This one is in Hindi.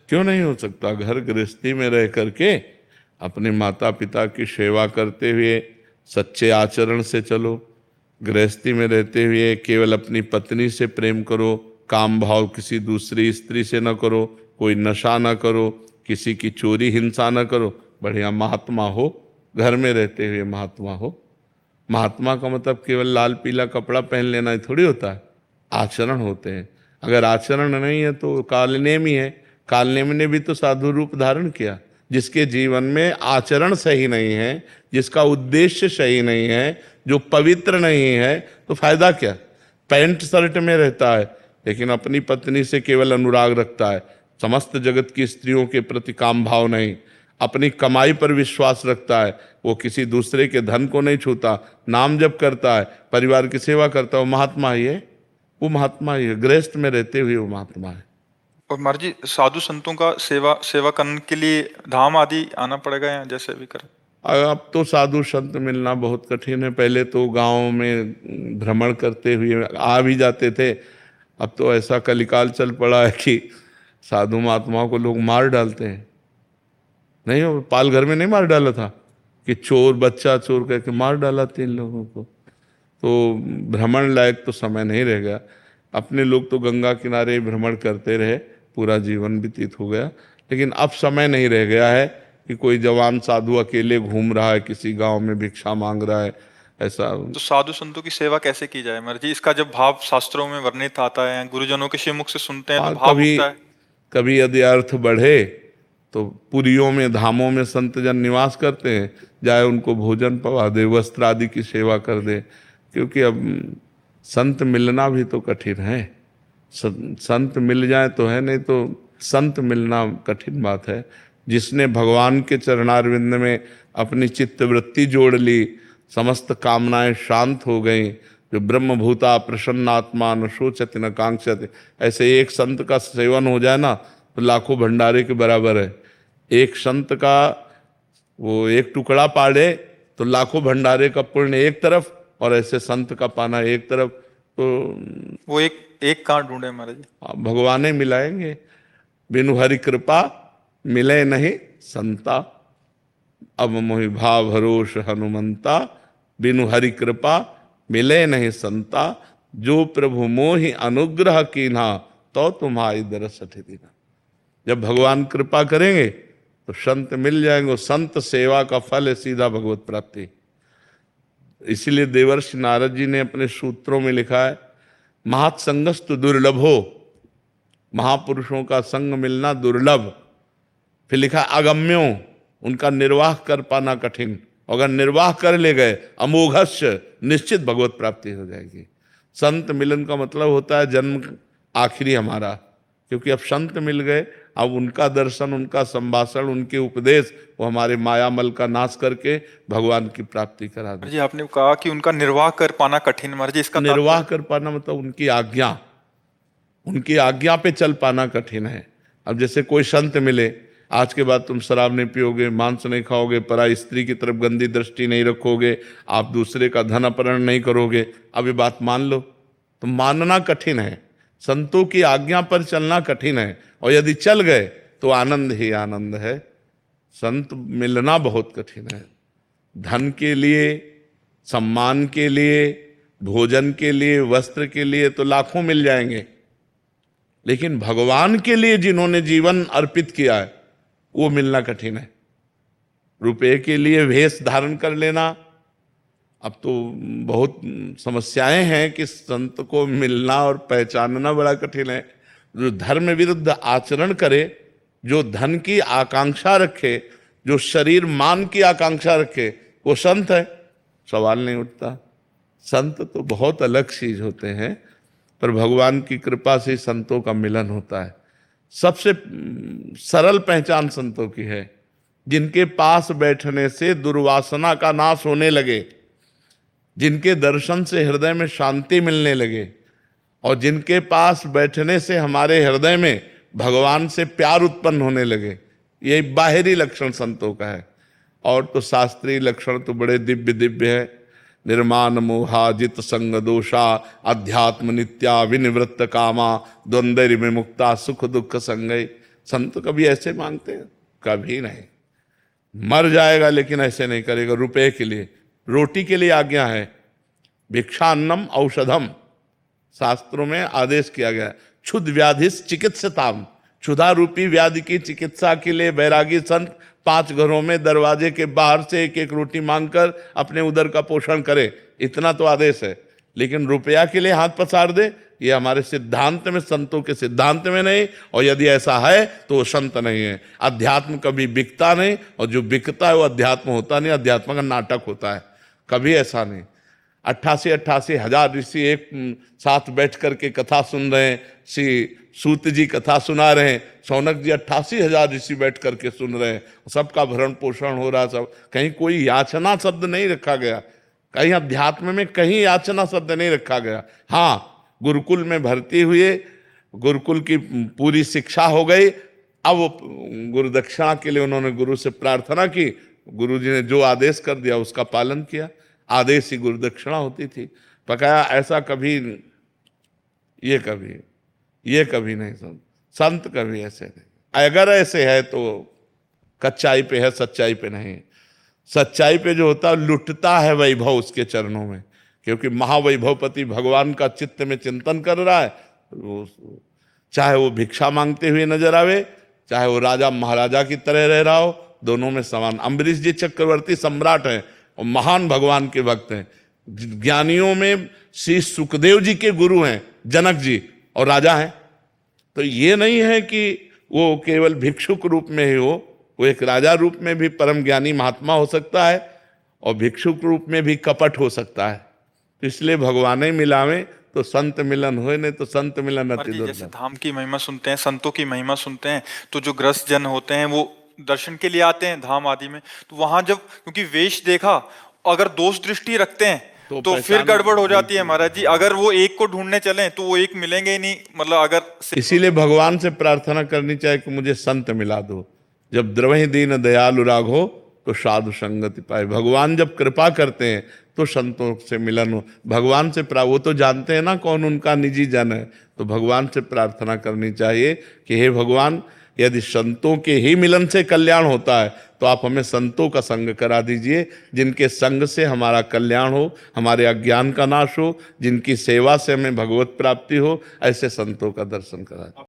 क्यों नहीं हो सकता? घर गृहस्थी में रह करके अपने माता पिता की सेवा करते हुए सच्चे आचरण से चलो। गृहस्थी में रहते हुए केवल अपनी पत्नी से प्रेम करो, काम भाव किसी दूसरी स्त्री से न करो, कोई नशा न करो, किसी की चोरी हिंसा न करो, बढ़िया महात्मा हो। घर में रहते हुए महात्मा हो। महात्मा का मतलब केवल लाल पीला कपड़ा पहन लेना ही थोड़ी होता है, आचरण होते हैं। अगर आचरण नहीं है तो कालनेमी है। कालनेमी ने भी तो साधु रूप धारण किया। जिसके जीवन में आचरण सही नहीं है, जिसका उद्देश्य सही नहीं है, जो पवित्र नहीं है, तो फायदा क्या? पैंट शर्ट में रहता है लेकिन अपनी पत्नी से केवल अनुराग रखता है, समस्त जगत की स्त्रियों के प्रति काम भाव नहीं, अपनी कमाई पर विश्वास रखता है, वो किसी दूसरे के धन को नहीं छूता, नाम जप करता है, परिवार की सेवा करता है, वो महात्मा ही है। वो महात्मा ही है, गृहस्थ में रहते हुए वो महात्मा है। और महाराज जी, साधु संतों का सेवा सेवा करने के लिए धाम आदि आना पड़ेगा या जैसे भी करें? अब तो साधु संत मिलना बहुत कठिन है। पहले तो गांव में भ्रमण करते हुए आ भी जाते थे। अब तो ऐसा कलिकाल चल पड़ा है कि साधु महात्माओं को लोग मार डालते हैं। नहीं हो, पालघर में नहीं मार डाला था कि चोर बच्चा चोर करके मार डाला 3 लोगों को। तो भ्रमण लायक तो समय नहीं रह गया। अपने लोग तो गंगा किनारे भ्रमण करते रहे, पूरा जीवन व्यतीत हो गया। लेकिन अब समय नहीं रह गया है कि कोई जवान साधु अकेले घूम रहा है, किसी गांव में भिक्षा मांग रहा है, ऐसा। तो साधु संतों की सेवा कैसे की जाए महाराज जी? इसका जब भाव शास्त्रों में वर्णित आता है, गुरुजनों के श्रीमुख से सुनते हैं तो हाँ, भाव कभी उठता है। कभी यदि अर्थ बढ़े तो पुरियों में धामों में संत जन निवास करते हैं, जाए उनको भोजन पवा दे, वस्त्र आदि की सेवा कर दे। क्योंकि अब संत मिलना भी तो कठिन है। संत मिल जाए तो है, नहीं तो संत मिलना कठिन बात है। जिसने भगवान के चरणारविंद में अपनी चित्तवृत्ति जोड़ ली, समस्त कामनाएं शांत हो गई, जो ब्रह्मभूता प्रसन्नात्मा न शोचति न कांक्षति, ऐसे एक संत का सेवन हो जाए ना तो लाखों भंडारे के बराबर है। एक संत का वो एक टुकड़ा पाड़े तो लाखों भंडारे का पुण्य एक तरफ, और ऐसे संत का पाना एक तरफ। तो वो एक एक कहाँ ढूंढे महाराज जी? भगवान ही मिलाएंगे। बिनु हरि कृपा मिले नहीं संता, अब मोहि भाव भरोस हनुमंता, बिनु हरि कृपा मिले नहीं संता, जो प्रभु मोहि अनुग्रह कीन्हा, तो तुम्हारी दरस दीना। जब भगवान कृपा करेंगे तो संत मिल जाएंगे। संत सेवा का फल है सीधा भगवत प्राप्ति। इसीलिए देवर्षि नारद जी ने अपने सूत्रों में लिखा है, महत्संगस्तु दुर्लभो, महापुरुषों का संग मिलना दुर्लभ। फिर लिखा अगम्यो, उनका निर्वाह कर पाना कठिन। अगर निर्वाह कर ले गए अमोघस्य, निश्चित भगवत प्राप्ति हो जाएगी। संत मिलन का मतलब होता है जन्म आखिरी हमारा, क्योंकि अब संत मिल गए, अब उनका दर्शन, उनका संभाषण, उनके उपदेश वो हमारे मायामल का नाश करके भगवान की प्राप्ति करा दे। जी, आपने कहा कि उनका निर्वाह कर पाना कठिन महाराज जी, इसका निर्वाह कर पाना मतलब उनकी आज्ञा पे चल पाना कठिन है। अब जैसे कोई संत मिले, आज के बाद तुम शराब नहीं पियोगे, मांस नहीं खाओगे, पराई स्त्री की तरफ गंदी दृष्टि नहीं रखोगे, आप दूसरे का धन अपहरण नहीं करोगे, अब ये बात मान लो, तो मानना कठिन है। संतों की आज्ञा पर चलना कठिन है, और यदि चल गए तो आनंद ही आनंद है। संत मिलना बहुत कठिन है। धन के लिए, सम्मान के लिए, भोजन के लिए, वस्त्र के लिए तो लाखों मिल जाएंगे, लेकिन भगवान के लिए जिन्होंने जीवन अर्पित किया है वो मिलना कठिन है। रुपए के लिए वेश धारण कर लेना, अब तो बहुत समस्याएं हैं कि संत को मिलना और पहचानना बड़ा कठिन है। जो धर्म विरुद्ध आचरण करे, जो धन की आकांक्षा रखे, जो शरीर मान की आकांक्षा रखे, वो संत है, सवाल नहीं उठता। संत तो बहुत अलग चीज होते हैं, पर भगवान की कृपा से संतों का मिलन होता है। सबसे सरल पहचान संतों की है, जिनके पास बैठने से दुर्वासना का नाश होने लगे, जिनके दर्शन से हृदय में शांति मिलने लगे, और जिनके पास बैठने से हमारे हृदय में भगवान से प्यार उत्पन्न होने लगे। ये बाहरी लक्षण संतों का है। और तो शास्त्रीय लक्षण तो बड़े दिव्य दिव्य है। निर्माण मोहा जित संग दोषा, अध्यात्म नित्या विनिवृत्त कामा, द्वंद्व विमुक्ता सुख दुख संगय। संत कभी ऐसे मांगते हैं? कभी नहीं। मर जाएगा लेकिन ऐसे नहीं करेगा रुपए के लिए। रोटी के लिए आज्ञा है, भिक्षान्नम औषधम, शास्त्रों में आदेश किया गया है। क्षुध व्याधिस चिकित्सताम, क्षुधा रूपी व्याधि की चिकित्सा के लिए बैरागी संत 5 घरों में दरवाजे के बाहर से एक एक रोटी मांगकर अपने उदर का पोषण करे, इतना तो आदेश है। लेकिन रुपया के लिए हाथ पसार दे, ये हमारे सिद्धांत में, संतों के सिद्धांत में नहीं। और यदि ऐसा है तो वो संत नहीं है। अध्यात्म कभी बिकता नहीं, और जो बिकता है वो अध्यात्म होता नहीं, अध्यात्म का नाटक होता है। कभी ऐसा नहीं। 88 हजार ऋषि एक साथ बैठ करके कथा सुन रहे हैं। श्री सूत जी कथा सुना रहे हैं, शौनक जी 88 हजार ऋषि बैठ करके सुन रहे हैं, सबका भरण पोषण हो रहा। सब कहीं कोई याचना शब्द नहीं रखा गया, कहीं अध्यात्म में कहीं याचना शब्द नहीं रखा गया। हाँ, गुरुकुल में भर्ती हुए, गुरुकुल की पूरी शिक्षा हो गई, अब वो गुरुदक्षिणा के लिए उन्होंने गुरु से प्रार्थना की, गुरु जी ने जो आदेश कर दिया उसका पालन किया। आदेश ही गुरुदक्षिणा होती थी। पकाया ऐसा कभी, ये कभी नहीं। संत कभी ऐसे नहीं। अगर ऐसे है तो कच्चाई पे है, सच्चाई पे नहीं। सच्चाई पे जो होता है लुटता है वैभव उसके चरणों में, क्योंकि महावैभवपति भगवान का चित्त में चिंतन कर रहा है। चाहे वो भिक्षा मांगते हुए नजर आवे, चाहे वो राजा महाराजा की तरह रह रहा हो, दोनों में समान। अम्बरीश जी चक्रवर्ती सम्राट हैं और महान भगवान के भक्त हैं। ज्ञानियों में श्री सुखदेव जी के गुरु हैं जनक जी, और राजा हैं। तो ये नहीं है कि वो केवल भिक्षुक रूप में ही हो, वो एक राजा रूप में भी परम ज्ञानी महात्मा हो सकता है, और भिक्षुक रूप में भी कपट हो सकता है। तो इसलिए भगवान ही मिलावे तो संत मिलन होए, नहीं तो संत मिलन अति जैसे दुर्लभ। धाम की महिमा सुनते हैं, संतों की महिमा सुनते हैं, तो जो ग्रस्त जन होते हैं वो दर्शन के लिए आते हैं धाम आदि में, तो वहां जब क्योंकि वेश देखा, अगर दोष दृष्टि रखते हैं तो फिर गड़बड़ हो जाती है महाराज जी। अगर वो एक को ढूंढने चलें तो वो एक मिलेंगे ही नहीं, मतलब अगर इसीलिए भगवान से प्रार्थना करनी चाहिए कि मुझे संत मिला दो। जब द्रवहि दीन दयालु राघो तो साधु संगति पाए। भगवान जब कृपा करते हैं तो संतों से मिलन हो। भगवान से वो तो जानते हैं ना कौन उनका निजी जन है, तो भगवान से प्रार्थना करनी चाहिए कि हे भगवान, यदि संतों के ही मिलन से कल्याण होता है तो आप हमें संतों का संग करा दीजिए, जिनके संग से हमारा कल्याण हो, हमारे अज्ञान का नाश हो, जिनकी सेवा से हमें भगवत प्राप्ति हो, ऐसे संतों का दर्शन करा।